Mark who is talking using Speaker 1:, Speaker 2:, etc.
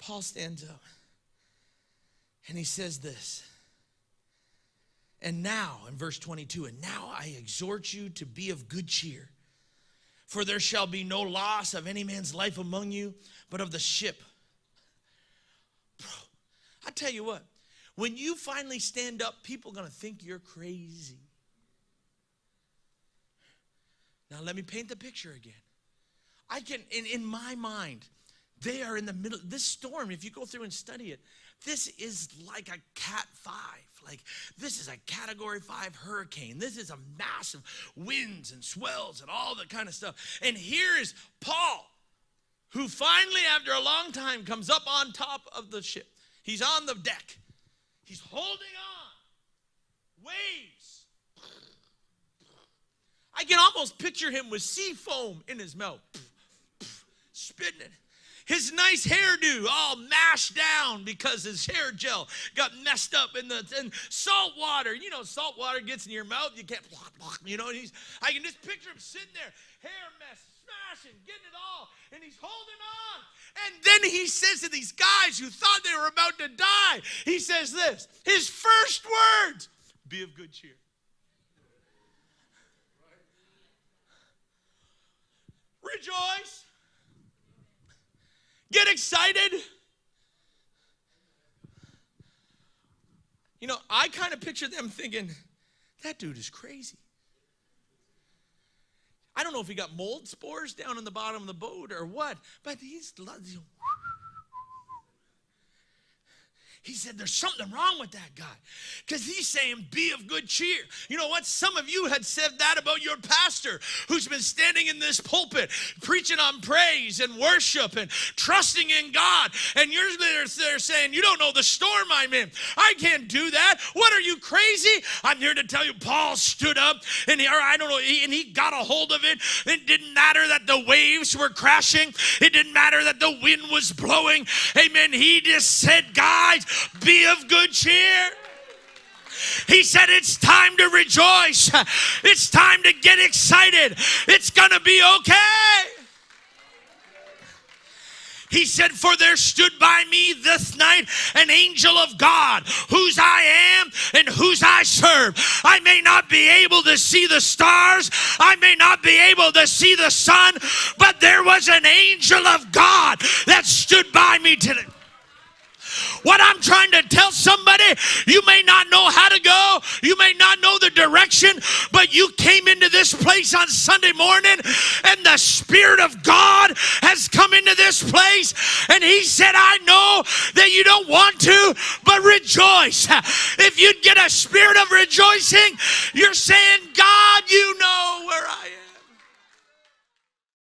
Speaker 1: Paul stands up and he says this. And now, in verse 22, and now I exhort you to be of good cheer, for there shall be no loss of any man's life among you, but of the ship. Bro, I tell you what, when you finally stand up, people are going to think you're crazy. Now let me paint the picture again. I can, in my mind, they are in the middle. This storm, if you go through and study it, this is like a Cat 5. Like, this is a Category 5 hurricane. This is a massive winds and swells and all that kind of stuff. And here is Paul, who finally, after a long time, comes up on top of the ship. He's on the deck. He's holding on. Waves. I can almost picture him with sea foam in his mouth. Spitting it. His nice hairdo all mashed down because his hair gel got messed up in salt water. You know, salt water gets in your mouth. You can't, you know, I can just picture him sitting there, hair mess, smashing, getting it all, and he's holding on. And then he says to these guys who thought they were about to die, he says this, his first words, be of good cheer. Rejoice. Get excited. You know, I kind of picture them thinking, that dude is crazy. I don't know if he got mold spores down in the bottom of the boat or what, but he said there's something wrong with that guy because he's saying be of good cheer. You know what? Some of you had said that about your pastor who's been standing in this pulpit preaching on praise and worship and trusting in God. And you're there saying, you don't know the storm I'm in. I can't do that. What, are you crazy? I'm here to tell you Paul stood up and he got a hold of it. It didn't matter that the waves were crashing. It didn't matter that the wind was blowing. Amen. He just said, guys, be of good cheer. He said it's time to rejoice. It's time to get excited. It's going to be okay. He said, for there stood by me this night an angel of God, whose I am and whose I serve. I may not be able to see the stars. I may not be able to see the sun, but there was an angel of God that stood by me today. What I'm trying to tell somebody, you may not know how to go, you may not know the direction, but you came into this place on Sunday morning and the Spirit of God has come into this place and he said, I know that you don't want to, but rejoice. If you'd get a spirit of rejoicing, you're saying, God, you know